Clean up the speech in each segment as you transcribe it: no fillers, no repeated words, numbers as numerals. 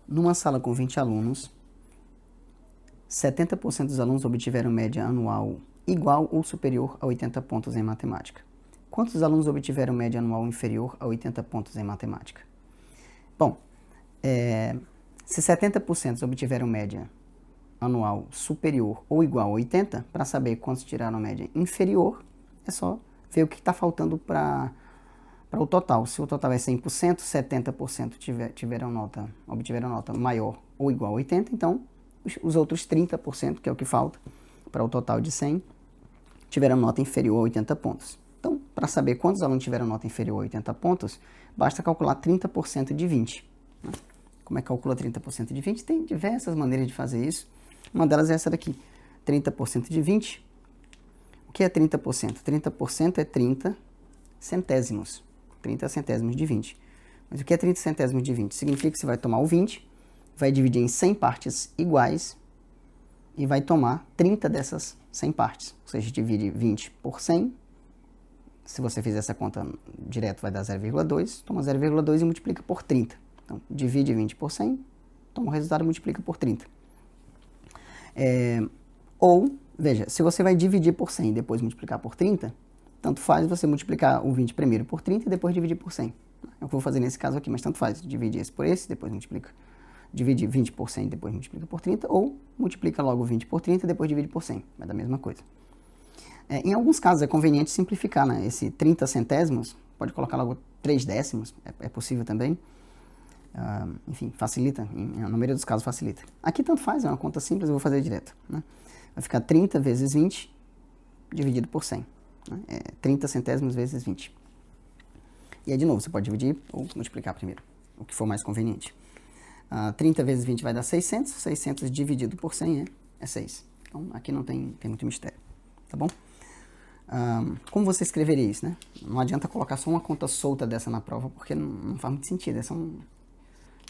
Numa sala com 20 alunos, 70% dos alunos obtiveram média anual igual ou superior a 80 pontos em matemática. Quantos alunos obtiveram média anual inferior a 80 pontos em matemática? Bom, se 70% obtiveram média anual superior ou igual a 80, para saber quantos tiraram média inferior, é só ver o que está faltando para o total. Se o total é 100%, 70% obtiveram nota maior ou igual a 80, então os outros 30%, que é o que falta para o total de 100, tiveram nota inferior a 80 pontos. Então, para saber quantos alunos tiveram nota inferior a 80 pontos, basta calcular 30% de 20. Né? Como é que calcula 30% de 20? Tem diversas maneiras de fazer isso. Uma delas é essa daqui, 30% de 20. O que é 30%? 30% é 30 centésimos. 30 centésimos de 20. Mas o que é 30 centésimos de 20? Significa que você vai tomar o 20, vai dividir em 100 partes iguais e vai tomar 30 dessas 100 partes. Ou seja, divide 20 por 100. Se você fizer essa conta direto, vai dar 0,2. Toma 0,2 e multiplica por 30. Então, divide 20 por 100, toma o resultado e multiplica por 30. Ou, veja, se você vai dividir por 100 e depois multiplicar por 30, tanto faz você multiplicar o 20 primeiro por 30 e depois dividir por 100. É o que eu vou fazer nesse caso aqui, mas tanto faz. Divide esse por esse, depois multiplica. Divide 20 por 100 e depois multiplica por 30, ou multiplica logo 20 por 30 e depois divide por 100. Vai dar a mesma coisa. Em alguns casos é conveniente simplificar, né? Esse 30 centésimos, pode colocar logo 3 décimos, é possível também. Enfim, facilita, na maioria dos casos facilita. Aqui tanto faz, é uma conta simples, eu vou fazer direto. Né? Vai ficar 30 vezes 20 dividido por 100. Né? 30 centésimos vezes 20. E aí, de novo, você pode dividir ou multiplicar primeiro, o que for mais conveniente. 30 vezes 20 vai dar 600, 600 dividido por 100 é 6. Então, aqui não tem muito mistério, tá bom? Como você escreveria isso, né? Não adianta colocar só uma conta solta dessa na prova, porque não faz muito sentido.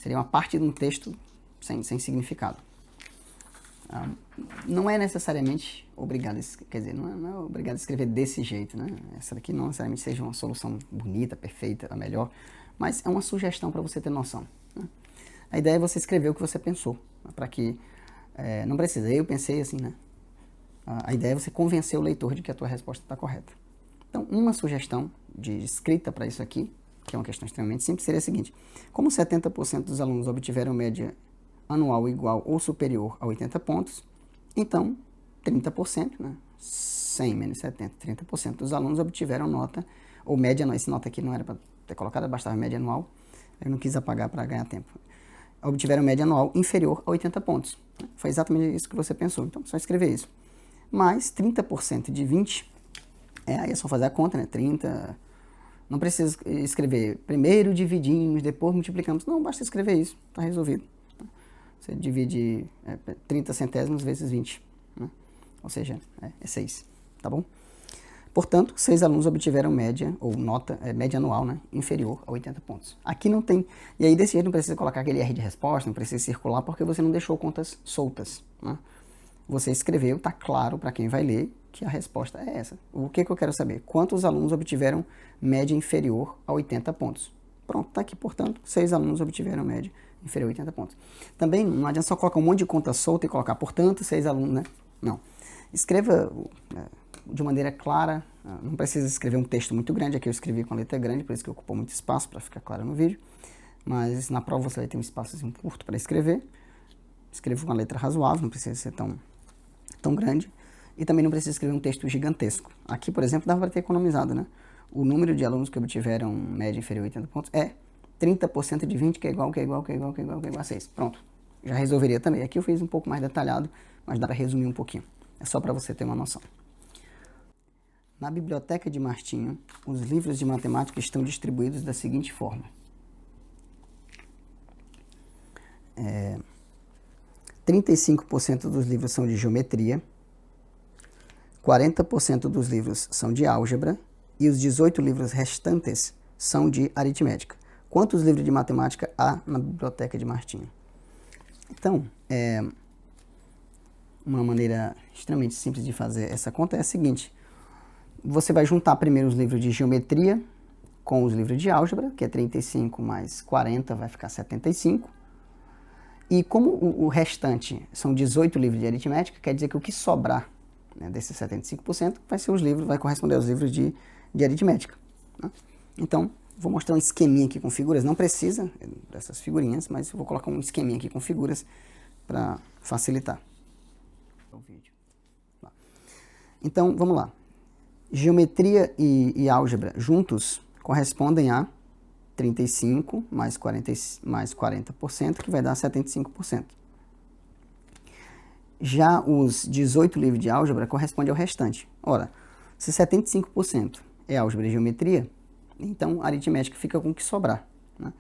Seria uma parte de um texto sem significado. Não é necessariamente obrigado, quer dizer, não é obrigado a escrever desse jeito, né? Essa daqui não necessariamente seja uma solução bonita, perfeita, a melhor, mas é uma sugestão para você ter noção. Né? A ideia é você escrever o que você pensou, para que não precisa, eu pensei assim, né? A ideia é você convencer o leitor de que a tua resposta está correta. Então, uma sugestão de escrita para isso aqui, que é uma questão extremamente simples, seria a seguinte: como 70% dos alunos obtiveram média anual igual ou superior a 80 pontos, então 30%, né? 100 menos 70, 30% dos alunos obtiveram nota, ou média, não, esse nota aqui não era para ter colocado, bastava média anual, eu não quis apagar para ganhar tempo. Obtiveram média anual inferior a 80 pontos. Foi exatamente isso que você pensou, então só escrever isso. Mais 30% de 20, aí é só fazer a conta, né? 30, não precisa escrever primeiro dividimos, depois multiplicamos, não, basta escrever isso, está resolvido. Você divide 30 centésimos vezes 20, né? Ou seja, é 6, tá bom? Portanto, 6 alunos obtiveram média, ou nota, média anual, né, inferior a 80 pontos. Aqui não tem, e aí desse jeito não precisa colocar aquele R de resposta, não precisa circular, porque você não deixou contas soltas, né? Você escreveu, está claro para quem vai ler que a resposta é essa. O que eu quero saber? Quantos alunos obtiveram média inferior a 80 pontos? Pronto, está aqui, portanto, 6 alunos obtiveram média inferior a 80 pontos. Também não adianta só colocar um monte de conta solta e colocar, portanto, 6 alunos, né? Não. Escreva de maneira clara, não precisa escrever um texto muito grande, aqui eu escrevi com a letra grande, por isso que ocupou muito espaço para ficar claro no vídeo, mas na prova você vai ter um espaçozinho curto para escrever. Escreva com uma letra razoável, não precisa ser tão grande, e também não precisa escrever um texto gigantesco. Aqui, por exemplo, dava para ter economizado, né? O número de alunos que obtiveram média inferior a 80 pontos é 30% de 20, que é igual a 6. Pronto, já resolveria também. Aqui eu fiz um pouco mais detalhado, mas dá para resumir um pouquinho. É só para você ter uma noção. Na biblioteca de Martinho, os livros de matemática estão distribuídos da seguinte forma. 35% dos livros são de geometria, 40% dos livros são de álgebra e os 18 livros restantes são de aritmética. Quantos livros de matemática há na biblioteca de Martinho? Então, uma maneira extremamente simples de fazer essa conta é a seguinte: você vai juntar primeiro os livros de geometria com os livros de álgebra, que é 35 mais 40 vai ficar 75. E como o restante são 18 livros de aritmética, quer dizer que o que sobrar, né, desses 75% vai ser os livros, vai corresponder aos livros de aritmética. Né? Então, vou mostrar um esqueminha aqui com figuras. Não precisa dessas figurinhas, mas eu vou colocar um esqueminha aqui com figuras para facilitar o vídeo. Então, vamos lá. Geometria e álgebra juntos correspondem a 35 mais 40%, que vai dar 75%. Já os 18 livros de álgebra correspondem ao restante. Ora, se 75% é álgebra e geometria, então a aritmética fica com o que sobrar. Né?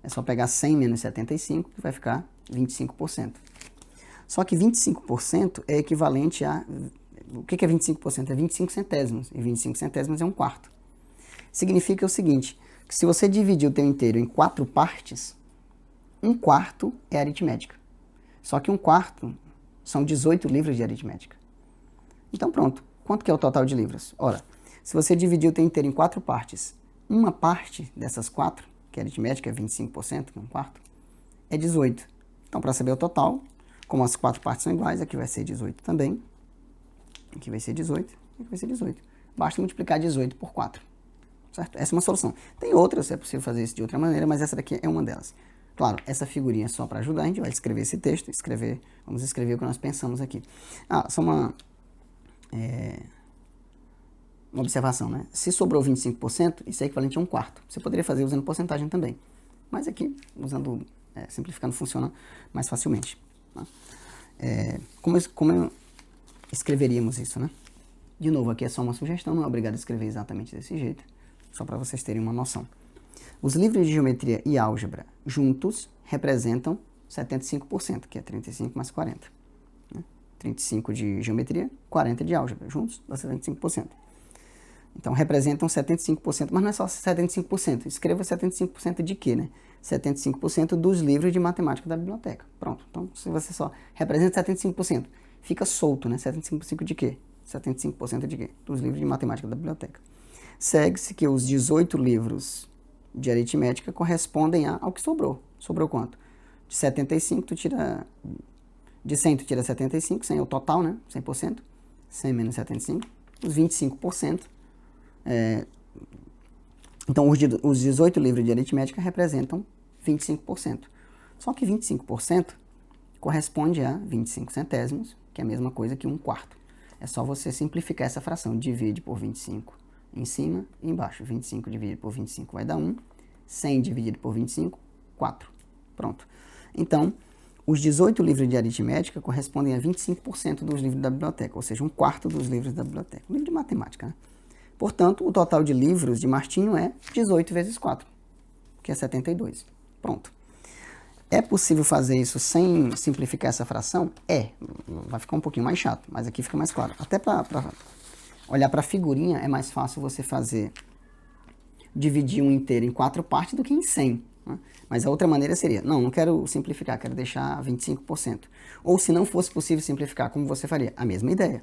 É só pegar 100 menos 75, que vai ficar 25%. Só que 25% é equivalente a... O que é 25%? É 25 centésimos. E 25 centésimos é um quarto. Significa o seguinte, que se você dividir o teu inteiro em 4 partes, um quarto é aritmética. Só que um quarto são 18 livros de aritmética. Então pronto, quanto que é o total de livros? Ora, se você dividir o teu inteiro em 4 partes, uma parte dessas 4, que é aritmética, é 25%, que é um quarto, é 18. Então para saber o total, como as 4 partes são iguais, aqui vai ser 18 também, aqui vai ser 18, aqui vai ser 18. Basta multiplicar 18 por 4. Certo? Essa é uma solução. Tem outras, é possível fazer isso de outra maneira, mas essa daqui é uma delas. Claro, essa figurinha é só para ajudar, a gente vai escrever esse texto, vamos escrever o que nós pensamos aqui. Só uma observação, né? Se sobrou 25%, isso é equivalente a um quarto. Você poderia fazer usando porcentagem também, mas aqui, simplificando, funciona mais facilmente. Tá? Como escreveríamos isso, né? De novo, aqui é só uma sugestão, não é obrigado a escrever exatamente desse jeito, só para vocês terem uma noção. Os livros de geometria e álgebra juntos representam 75%, que é 35 mais 40. Né? 35 de geometria, 40 de álgebra, juntos dá 75%. Então representam 75%, mas não é só 75%, escreva 75% de quê, né? 75% dos livros de matemática da biblioteca. Pronto, então se você só representa 75%, fica solto, né? 75% de quê? 75% de quê? Dos livros de matemática da biblioteca. Segue-se que os 18 livros de aritmética correspondem ao que sobrou. Sobrou quanto? De 75, de 100 tu tira 75, 100 é o total, né? 100%. 100 menos 75, os 25%. Então, os 18 livros de aritmética representam 25%. Só que 25% corresponde a 25 centésimos, que é a mesma coisa que um quarto. É só você simplificar essa fração. Divide por 25 em cima e embaixo. 25 dividido por 25 vai dar 1. 100 dividido por 25, 4. Pronto. Então, os 18 livros de aritmética correspondem a 25% dos livros da biblioteca, ou seja, um quarto dos livros da biblioteca. Livro de matemática, né? Portanto, o total de livros de Martinho é 18 vezes 4, que é 72. Pronto. É possível fazer isso sem simplificar essa fração? Vai ficar um pouquinho mais chato, mas aqui fica mais claro. Até para olhar para a figurinha é mais fácil você dividir um inteiro em 4 partes do que em 100. Né? Mas a outra maneira seria, não quero simplificar, quero deixar 25%. Ou se não fosse possível simplificar, como você faria? A mesma ideia.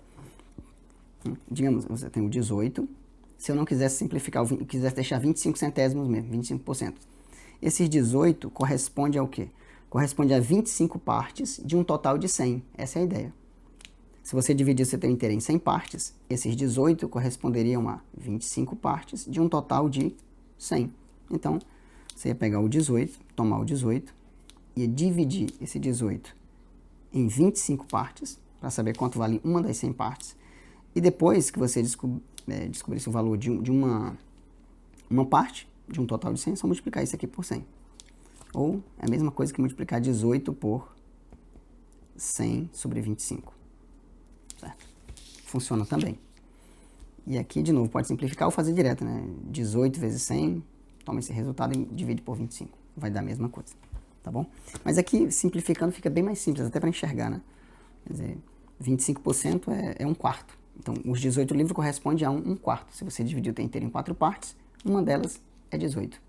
Digamos, você tem o 18, se eu não quisesse simplificar, quisesse deixar 25 centésimos mesmo, 25%. Esses 18 corresponde ao quê? Corresponde a 25 partes de um total de 100. Essa é a ideia. Se você dividir seu teu inteiro em 100 partes, esses 18 corresponderiam a 25 partes de um total de 100. Então, você ia pegar o 18, tomar o 18, ia dividir esse 18 em 25 partes, para saber quanto vale uma das 100 partes. E depois que você descobrisse o valor de uma parte, de um total de 100, é só multiplicar isso aqui por 100. Ou é a mesma coisa que multiplicar 18 por 100 sobre 25. Certo? Funciona também. E aqui, de novo, pode simplificar ou fazer direto, né? 18 vezes 100, toma esse resultado e divide por 25. Vai dar a mesma coisa, tá bom? Mas aqui, simplificando, fica bem mais simples, até para enxergar, né? Quer dizer, 25% é um quarto. Então, os 18 livros correspondem a um quarto. Se você dividir o teu inteiro em 4 partes, uma delas é 18.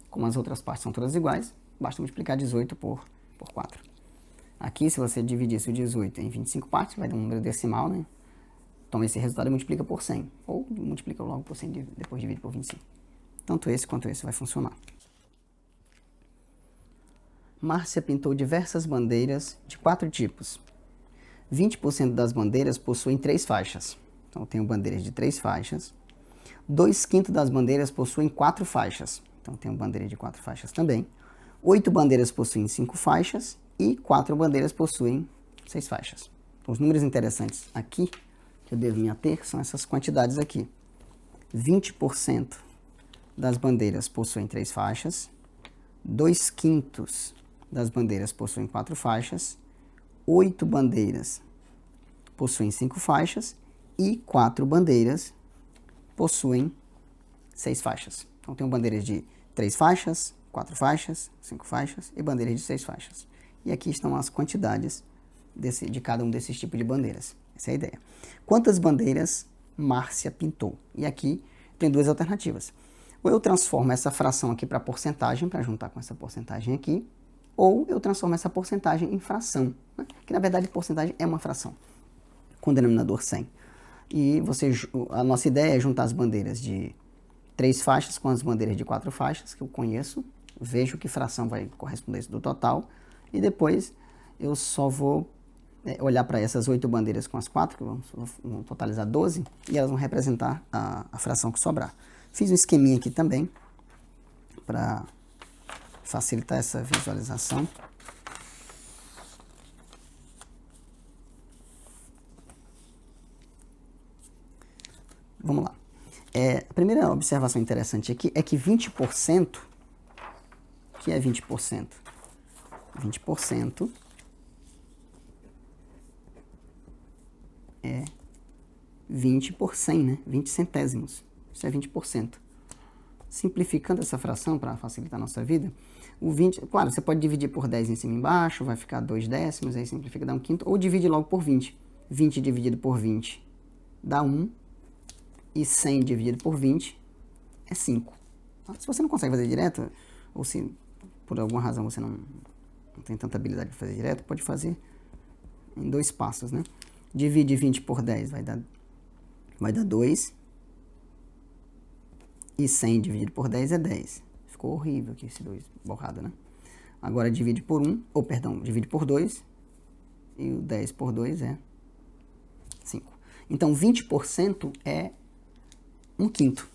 Como as outras partes são todas iguais, basta multiplicar 18 por 4. Aqui, se você dividisse o 18 em 25 partes, vai dar um número decimal, né? Toma esse resultado e multiplica por 100. Ou multiplica logo por 100 depois divide por 25. Tanto esse quanto esse vai funcionar. Márcia pintou diversas bandeiras de 4 tipos. 20% das bandeiras possuem 3 faixas. Então, eu tenho bandeiras de 3 faixas. 2/5 das bandeiras possuem 4 faixas. Então, eu tenho bandeira de 4 faixas também. 8 bandeiras possuem 5 faixas e 4 bandeiras possuem 6 faixas. Então, os números interessantes aqui, que eu devo me ater, são essas quantidades aqui. 20% das bandeiras possuem 3 faixas. 2/5 das bandeiras possuem 4 faixas. 8 bandeiras possuem 5 faixas e 4 bandeiras possuem 6 faixas. Então, tenho bandeiras de 3 faixas, 4 faixas, 5 faixas e bandeiras de 6 faixas. E aqui estão as quantidades de cada um desses tipos de bandeiras. Essa é a ideia. Quantas bandeiras Márcia pintou? E aqui tem 2 alternativas. Ou eu transformo essa fração aqui para porcentagem, para juntar com essa porcentagem aqui, ou eu transformo essa porcentagem em fração, né? Que na verdade porcentagem é uma fração, com denominador 100. E a nossa ideia é juntar as bandeiras de 3 faixas com as bandeiras de 4 faixas, que eu conheço, vejo que fração vai corresponder a isso do total, e depois eu só vou olhar para essas 8 bandeiras com as 4, que vão totalizar 12, e elas vão representar a fração que sobrar. Fiz um esqueminha aqui também, para facilitar essa visualização. Vamos lá. A primeira observação interessante aqui é que 20%, o que é 20%? 20% é 20 por 100, né? 20 centésimos. Isso é 20%. Simplificando essa fração para facilitar a nossa vida, o 20, claro, você pode dividir por 10 em cima e embaixo, vai ficar 2 décimos, aí simplifica, dá 1/5, ou divide logo por 20. 20 dividido por 20 dá 1, e 100 dividido por 20 é 5. Tá? Se você não consegue fazer direto, ou se por alguma razão você não tem tanta habilidade de fazer direto, pode fazer em 2 passos, né? Divide 20 por 10 vai dar 2, e 100 dividido por 10 é 10. Ficou horrível aqui esse 2 borrado, né? Agora divide por 1, ou perdão, divide por 2, e o 10 por 2 é 5. Então, 20% é 1/5.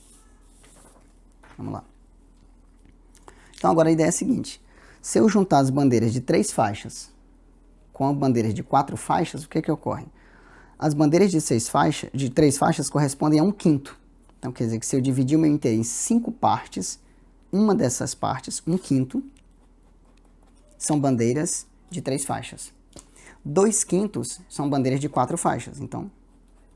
Vamos lá. Então, agora a ideia é a seguinte. Se eu juntar as bandeiras de 3 faixas com as bandeiras de 4 faixas, o que ocorre? As bandeiras de 3 faixas correspondem a 1/5. Então, quer dizer que se eu dividir o meu inteiro em 5 partes, uma dessas partes, 1/5, são bandeiras de 3 faixas. 2/5 são bandeiras de 4 faixas. Então,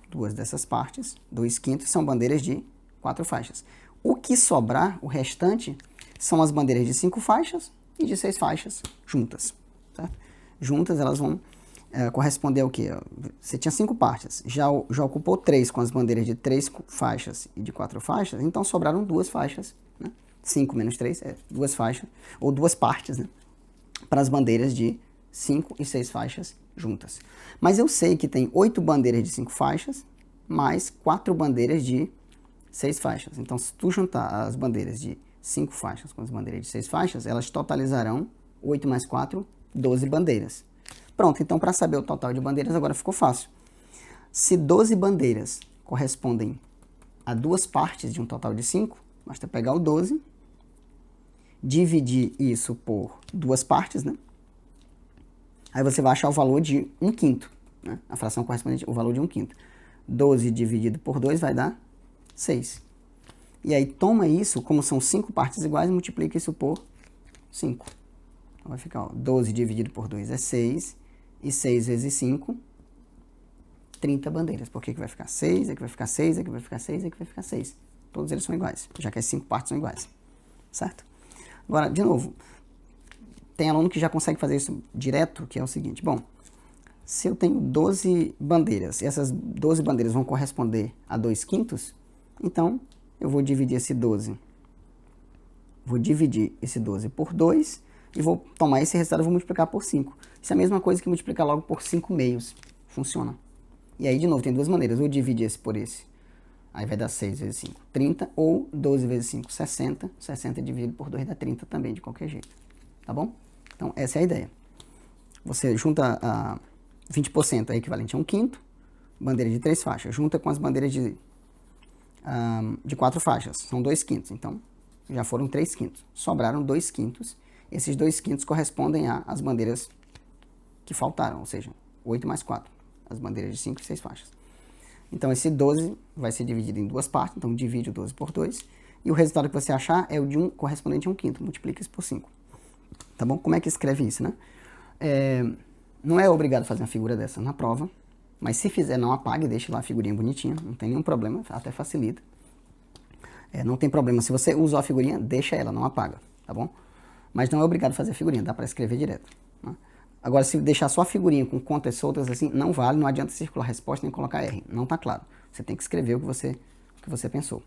2 dessas partes, 2/5 são bandeiras de 4 faixas. O que sobrar, o restante, são as bandeiras de 5 faixas e de 6 faixas juntas. Certo? Juntas elas vão corresponder ao quê? Você tinha 5 partes, já ocupou 3 com as bandeiras de 3 faixas e de 4 faixas, então sobraram 2 faixas, né? 5 menos 3 é 2 faixas, ou 2 partes, né? Para as bandeiras de 5 e 6 faixas juntas. Mas eu sei que tem 8 bandeiras de 5 faixas, mais 4 bandeiras de 6 faixas. Então, se tu juntar as bandeiras de 5 faixas com as bandeiras de 6 faixas, elas totalizarão 8 mais 4, 12 bandeiras. Pronto, então para saber o total de bandeiras agora ficou fácil. Se 12 bandeiras correspondem a 2 partes de um total de 5, basta pegar o 12, dividir isso por 2 partes, né? Aí você vai achar o valor de 1/5, né? A fração correspondente ao valor de 1/5. 12 dividido por 2 vai dar 6. E aí toma isso, como são 5 partes iguais, e multiplica isso por 5. Então vai ficar, ó, 12 dividido por 2 é 6, e 6 vezes 5, 30 bandeiras. Por que vai ficar 6, aqui vai ficar 6, aqui vai ficar 6, aqui vai ficar 6. Todos eles são iguais, já que as 5 partes são iguais. Certo? Agora, de novo, tem aluno que já consegue fazer isso direto, que é o seguinte. Bom, se eu tenho 12 bandeiras, e essas 12 bandeiras vão corresponder a 2/5, então eu vou dividir esse 12. Vou dividir esse 12 por 2 e vou tomar esse resultado e vou multiplicar por 5. Isso é a mesma coisa que multiplicar logo por 5 meios. Funciona. E aí, de novo, tem 2 maneiras. Ou dividir esse por esse. Aí vai dar 6 vezes 5, 30. Ou 12 vezes 5, 60. 60 dividido por 2 dá 30 também, de qualquer jeito. Tá bom? Então, essa é a ideia. Você junta 20%, é equivalente a 1/5, bandeira de 3 faixas, junta com as bandeiras de 4 faixas, são 2/5. Então, já foram 3/5. Sobraram 2/5. Esses 2/5 correspondem às bandeiras que faltaram, ou seja, 8 mais 4, as bandeiras de 5 e 6 faixas. Então, esse 12 vai ser dividido em duas partes, então divide o 12 por 2, e o resultado que você achar é o de correspondente a 1/5, multiplica isso por 5. Tá bom? Como é que escreve isso, né? Não é obrigado a fazer uma figura dessa na prova, mas se fizer, não apague, deixe lá a figurinha bonitinha, não tem nenhum problema, até facilita. Não tem problema, se você usou a figurinha, deixa ela, não apaga, tá bom? Mas não é obrigado a fazer a figurinha, dá para escrever direto. Né? Agora, se deixar só a figurinha com contas soltas assim, não vale, não adianta circular a resposta nem colocar R, não tá claro. Você tem que escrever o que você pensou.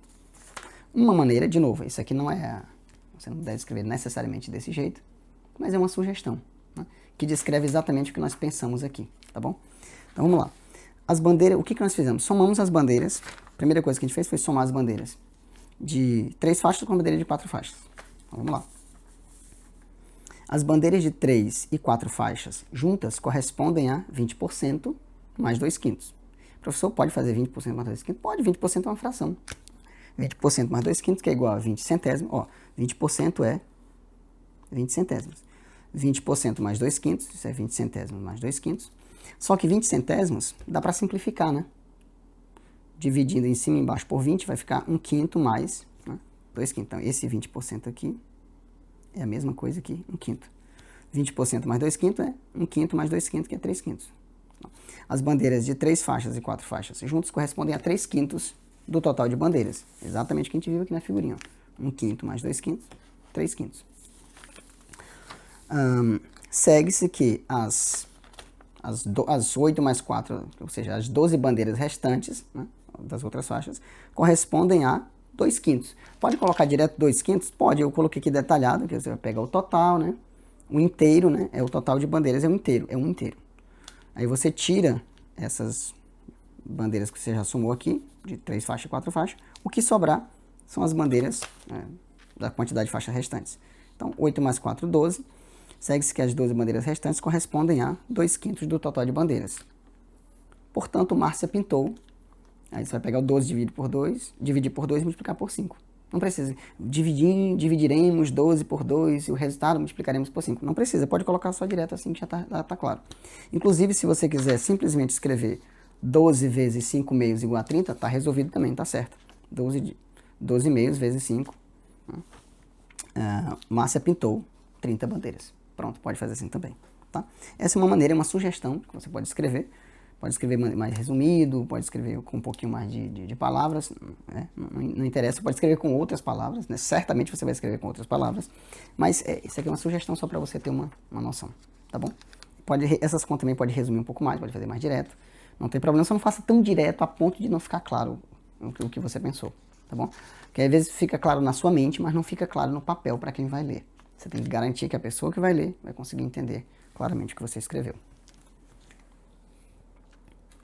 Uma maneira, de novo, isso aqui não é, você não deve escrever necessariamente desse jeito, mas é uma sugestão, né? Que descreve exatamente o que nós pensamos aqui, tá bom? Então vamos lá. As bandeiras, o que nós fizemos? Somamos as bandeiras. A primeira coisa que a gente fez foi somar as bandeiras de 3 faixas com a bandeira de 4 faixas. Então vamos lá. As bandeiras de 3 e 4 faixas juntas correspondem a 20% mais 2/5. O professor pode fazer 20% mais 2/5? Pode, 20% é uma fração. 20% mais 2/5, que é igual a 20 centésimos. Ó, 20% é 20 centésimos. 20% mais 2/5, isso é 20 centésimos mais 2/5. Só que 20 centésimos dá para simplificar, né? Dividindo em cima e embaixo por 20, vai ficar 1/5 mais, né, 2/5. Então, esse 20% aqui é a mesma coisa que 1/5. 20% mais 2/5 é 1/5 mais 2/5, que é 3/5. As bandeiras de 3 faixas e 4 faixas juntas correspondem a 3/5 do total de bandeiras. Exatamente o que a gente viu aqui na figurinha. 1/5 mais 2/5, 3/5. Segue-se que as 8 mais 4, ou seja, as 12 bandeiras restantes, né, das outras faixas, correspondem a 2/5. Pode colocar direto 2/5? Pode, eu coloquei aqui detalhado, que você vai pegar o total, né? O inteiro, né? É o total de bandeiras, é um inteiro. Aí você tira essas bandeiras que você já somou aqui, de 3 faixas e 4 faixas. O que sobrar são as bandeiras da quantidade de faixas restantes. Então, 8 mais 4, 12. Segue-se que as 12 bandeiras restantes correspondem a 2/5 do total de bandeiras. Portanto, Márcia pintou. Aí você vai pegar o 12 dividir por 2 e multiplicar por 5. Não precisa. Dividiremos 12 por 2 e o resultado multiplicaremos por 5. Não precisa, pode colocar só direto assim que já tá claro. Inclusive, se você quiser simplesmente escrever 12 vezes 5 meios igual a 30, tá resolvido também, tá certo. 12 meios vezes 5. Márcia pintou 30 bandeiras. Pronto, pode fazer assim também. Tá? Essa é uma maneira, uma sugestão que você pode escrever. Pode escrever mais resumido, pode escrever com um pouquinho mais de palavras, né? Não interessa, pode escrever com outras palavras, né? Certamente você vai escrever com outras palavras, mas isso aqui é uma sugestão só para você ter uma noção, tá bom? Essas contas também pode resumir um pouco mais, pode fazer mais direto, não tem problema, só não faça tão direto a ponto de não ficar claro o que você pensou, tá bom? Porque às vezes fica claro na sua mente, mas não fica claro no papel para quem vai ler. Você tem que garantir que a pessoa que vai ler vai conseguir entender claramente o que você escreveu.